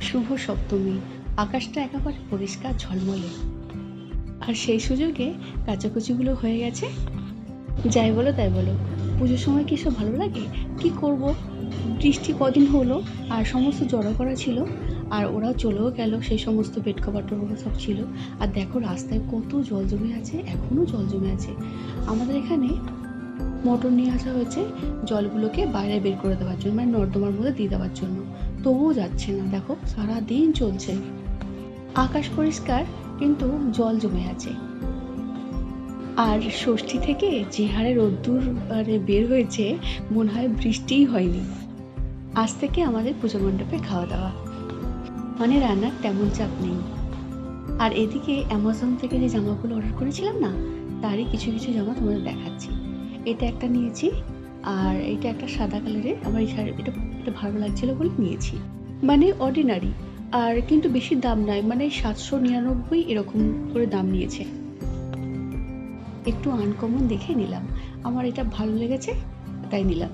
শুভ সপ্তমী, আকাশটা একেবারে পরিষ্কার ঝলমলে। আর সেই সুযোগে কাচাকুচিগুলো হয়ে গেছে। যাই বলো তাই বলো, পুজোর সময় কি সব ভালো লাগে? কি করব, বৃষ্টি কদিন হলো আর সমস্ত জড়ো করা ছিল, আর ওরাও চলেও গেল, সেই সমস্ত বেড কভার টভার সব ছিল। আর দেখো রাস্তায় কত জল জমে আছে, এখনও জল জমে আছে। আমাদের এখানে মোটর নিয়ে আসা হয়েছে জলগুলোকে বাইরে বের করে দেওয়ার জন্য, মানে নর্দমার মধ্যে দিয়ে দেওয়ার জন্য, তবুও যাচ্ছে না। দেখো সারাদিন চলছে, আকাশ পরিষ্কার কিন্তু জল জমে আছে। আর ষষ্ঠী থেকে যে হারে রোদ্দুর বের হয়েছে, মনে হয় বৃষ্টিই হয়নি। আজ থেকে আমাদের পুজো মণ্ডপে খাওয়া দাওয়া, মানে রান্নার তেমন চাপ নেই। আর এদিকে অ্যামাজন থেকে যে জামাগুলো অর্ডার করেছিলাম না, তারই কিছু কিছু জামা তোমাদের দেখাচ্ছি। এটা একটা নিয়েছি, আর এটা একটা সাদা কালারের। আমার এই শাড়ি এটা ভালো লাগছিল বলে নিয়েছি, মানে অর্ডিনারি, আর কিন্তু বেশি দাম নয়, মানে 799 এরকম করে দাম নিয়েছে। একটু আনকমন দেখে নিলাম, আমার এটা ভালো লেগেছে তাই নিলাম।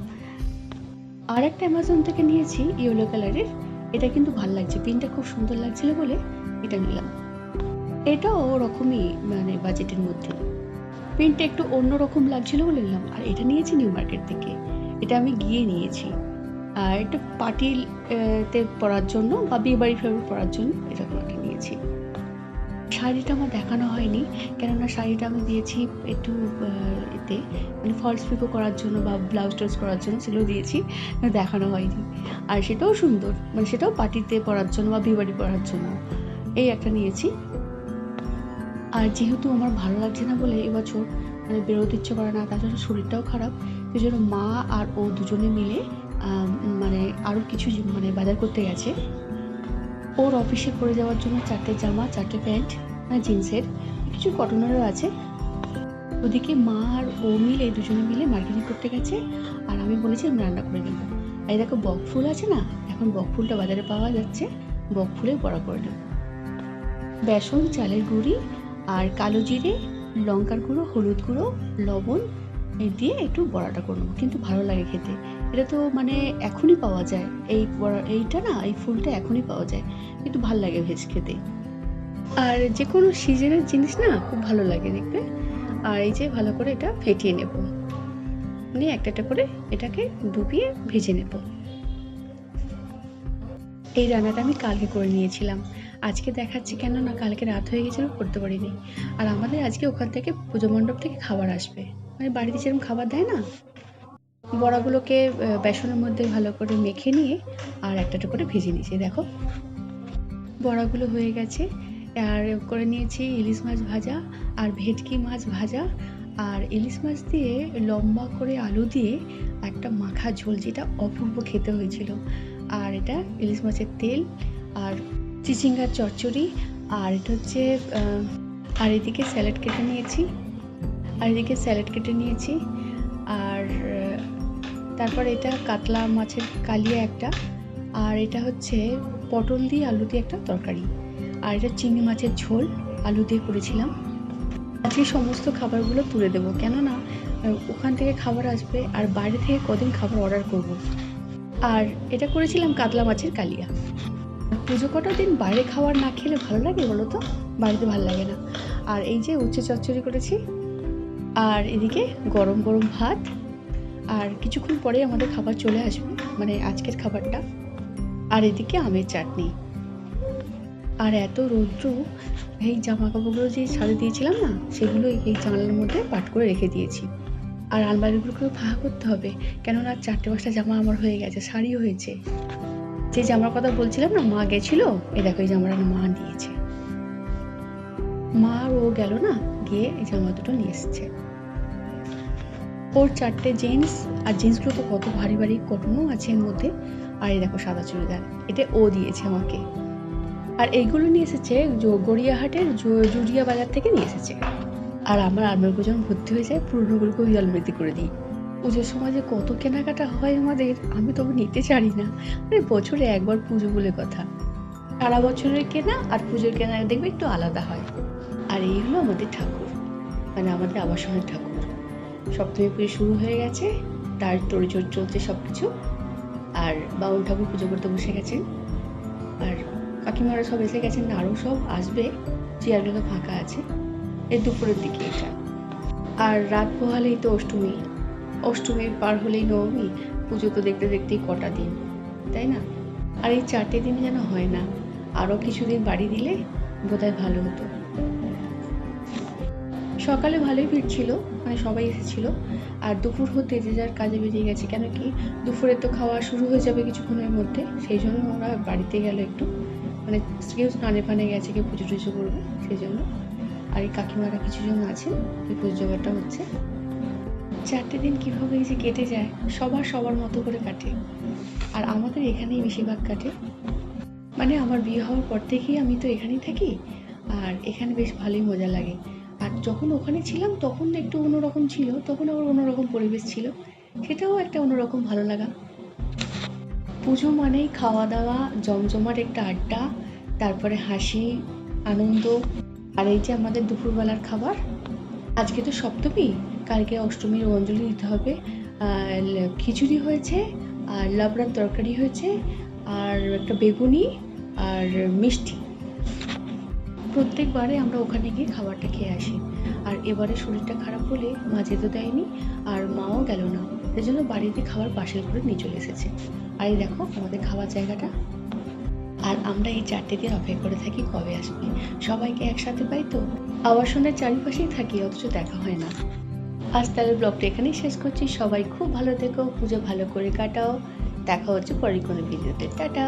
আর একটা অ্যামাজন থেকে নিয়েছি ইয়েলো কালারের, এটা কিন্তু ভালো লাগছে, প্রিন্টটা খুব সুন্দর লাগছিল বলে এটা নিলাম। এটাও ওরকমই, মানে বাজেটের মধ্যে, প্রিন্টটা একটু অন্যরকম লাগছিল বলে নিলাম। আর এটা নিয়েছি নিউ মার্কেট থেকে, এটা আমি গিয়ে নিয়েছি। আর এটা পার্টিতে পরার জন্য বা বিয়ে বাড়ি ফেরত পরার জন্য এরকম একটা নিয়েছি। শাড়িটা আমার দেখানো হয়নি, কেননা শাড়িটা আমি দিয়েছি একটু এতে, মানে ফলস পিকো করার জন্য বা ব্লাউজ টাউজ করার জন্য, সেগুলো দিয়েছি, দেখানো হয়নি। আর সেটাও সুন্দর, মানে সেটাও পার্টিতে পরার জন্য বা বিয়ে বাড়ি পরার জন্য। এই একটা নিয়েছি। আর যেহেতু আমার ভালো লাগছে না বলে এবছর মানে বেরোতে ইচ্ছে করে না, তাছাড়া শরীরটাও খারাপ, সেই জন্য মা আর ও দুজনে মিলে মানে আরও কিছু মানে বাজার করতে গেছে। ওর অফিসে পরে যাওয়ার জন্য 4টে জামা, 4টে প্যান্ট, মানে জিন্সের, কিছু কটনেরও আছে। ওদিকে মা আর ও মিলে দুজনে মিলে মার্কেটিং করতে গেছে, আর আমি বলেছি আমি রান্না করে নেব। এই দেখো বক ফুল আছে না, এখন বক ফুলটা বাজারে পাওয়া যাচ্ছে, বক ফুলে বড়া করে নেব। বেসন, চালের গুঁড়ি আর কালো জিরে, লঙ্কার গুঁড়ো, হলুদ গুঁড়ো, লবণ দিয়ে একটু বড়াটা করে নেবো, কিন্তু ভালো লাগে খেতে। এটা তো মানে এখনই পাওয়া যায়, এইটা না, এই ফুলটা এখনই পাওয়া যায়, কিন্তু ভালো লাগে ভেজ খেতে। আর যে কোনো সিজনের জিনিস না খুব ভালো লাগে দেখতে। আর এই যে ভালো করে এটা ফেটিয়ে নেব, নিয়ে একটা একটা করে এটাকে ডুবিয়ে ভেজে নেব। এই রান্নাটা আমি কালকে করে নিয়েছিলাম, আজকে দেখাচ্ছি কেন না কালকে রাত হয়ে গেছিল, করতে পারিনি। আর আমাদের আজকে ওখান থেকে পুজো মণ্ডপ থেকে খাবার আসবে, মানে বাড়িতে যেরকম খাবার দেয় না, বড়াগুলোকে বেসনের মধ্যে ভালো করে মেখে নিয়ে আর একটা একটা করে ভেজে নিয়েছি। দেখো বড়াগুলো হয়ে গেছে। আর করে নিয়েছি ইলিশ মাছ ভাজা আর ভেটকি মাছ ভাজা, আর ইলিশ মাছ দিয়ে লম্বা করে আলু দিয়ে একটা মাখা ঝোল, যেটা অপূর্ব খেতে হয়েছিল। আর এটা ইলিশ মাছের তেল, আর চিচিঙ্গার চচ্চড়ি, আর এটা হচ্ছে আর এদিকে স্যালাড কেটে নিয়েছি। আর তারপর এটা কাতলা মাছের কালিয়া একটা, আর এটা হচ্ছে পটল দিয়ে আলু দিয়ে একটা তরকারি, আর এটা চিংড়ি মাছের ঝোল আলু দিয়ে করেছিলাম। আজকে সমস্ত খাবারগুলো তুলে দেবো, কেননা ওখান থেকে খাবার আসবে আর বাইরে থেকে কদিন খাবার অর্ডার করব। আর এটা করেছিলাম কাতলা মাছের কালিয়া। পুজো কটার দিন বাইরে খাবার না খেলে ভালো লাগে বলো তো, বাড়িতে ভালো লাগে না। আর এই যে উচ্ছে চচ্চড়ি করেছি, আর এদিকে গরম গরম ভাত, আর কিছুক্ষণ পরে আমাদের খাবার চলে আসবে, মানে আজকের খাবারটা। আর এদিকে আমের চাটনি। আর এত রৌদ্র, এই জামা কাপড়গুলো যে ছাদে দিয়েছিলাম না, সেগুলো এই জানলার মধ্যে পাট করে রেখে দিয়েছি। আর আলমারিগুলোকেও ফাঁকা করতে হবে, কেননা 4টে-5টা জামা আমার হয়ে গেছে, শাড়িও হয়েছে। যে জামার কথা বলছিলাম না, মা গেছিলো, এই দেখো এই জামাটা মা দিয়েছে। মা আর ও গেল না, গিয়ে এই জামা দুটো নিয়ে এসেছে। ওর 4টে জিন্স, আর জিন্সগুলো তো কত ভারী ভারী, কটনও আছে এর মধ্যে। আর এই দেখো সাদা চুড়িদার, এটা ও দিয়েছে আমাকে। আর এইগুলো নিয়ে এসেছে গড়িয়াহাটের জুড়িয়া বাজার থেকে নিয়ে এসেছে। আর আমার আলমারিগুলো যখন ভর্তি হয়ে যায়, পুরোনোগুলোকে ওই আলমারিতে করে দিই। পুজোর সময় যে কত কেনাকাটা হয় আমাদের, আমি তবু নিতে চাই না। আরে বছরে একবার পুজো বলে কথা, সারা বছরের কেনা আর পুজোর কেনা দেখবে একটু আলাদা হয়। আর এই হলো আমাদের ঠাকুর, মানে আমাদের আবাসনের ঠাকুর। সপ্তমী পুজো শুরু হয়ে গেছে, তার তোড়জোড় চলছে সব কিছু। আর বাউন ঠাকুর পুজো করতে বসে গেছেন। আর কাকিমারা সব এসে গেছেন, আরও সব আসবে, চেয়ারগুলো ফাঁকা আছে। এই দুপুরের দিকে এটা। আর রাত পোহালেই তো অষ্টমী, অষ্টমীর পার হলেই নবমী, পুজো তো দেখতে দেখতেই কটা দিন, তাই না? আর এই 4টে দিন যেন হয় না, আরও কিছুদিন বাড়ি দিলে বোধহয় ভালো হতো। সকালে ভালোই ভিড় ছিল, মানে সবাই এসেছিল। আর দুপুর হতে যে যার কাজে বেরিয়ে গেছে, কেন কি দুপুরে তো খাওয়া শুরু হয়ে যাবে কিছুক্ষণের মধ্যে, সেই জন্য ওরা বাড়িতে গেল একটু, মানে কেউ স্নানে ফানে গেছে, কেউ পুজো টুজো করবে সেই জন্য। আর এই কাকিমারা কিছুজন আছেন, এই পুজো জোগাড়টা হচ্ছে। 4টে দিন কীভাবে যে কেটে যায়, সবার মতো করে কাটে। আর আমাদের এখানেই বেশিরভাগ কাটে, মানে আমার বিয়ে হওয়ার পর থেকেই আমি তো এখানেই থাকি, আর এখানে বেশ ভালোই মজা লাগে। আর যখন ওখানে ছিলাম তখন একটু অন্যরকম ছিল, তখন আবার অন্যরকম পরিবেশ ছিল, সেটাও একটা অন্যরকম ভালো লাগা। পুজো মানেই খাওয়া দাওয়া, জমজমাট একটা আড্ডা, তারপরে হাসি, আনন্দ। আর এই যে আমাদের দুপুরবেলার খাবার, আজকে তো সপ্তমী, কালকে অষ্টমীর অঞ্জলি দিতে হবে। খিচুড়ি হয়েছে, আর লাবড়ার তরকারি হয়েছে, আর একটা বেগুনি, আর মিষ্টি। প্রত্যেকবারে আমরা ওখানে গিয়ে খাবারটা খেয়ে আসি। আর এবারে শরীরটা খারাপ বলে মা যেতে দেয়নি, আর মাও গেল না, সেই জন্য বাড়িতে খাবার পার্সেল করে নিয়ে চলে এসেছে। আর এই দেখো আমাদের খাওয়ার জায়গাটা। আর আমরা এই 4টে দিন অপেক্ষা করে থাকি কবে আসবে, সবাইকে একসাথে পাই তো, আবাসনের চারিপাশেই থাকি, অথচ দেখা হয় না। আজ তাহলে ব্লগটা এখানেই শেষ করছি। সবাই খুব ভালো থেকো, পুজো ভালো করে কাটাও। দেখা হচ্ছে পরের কোনো ভিডিওতে। টাটা।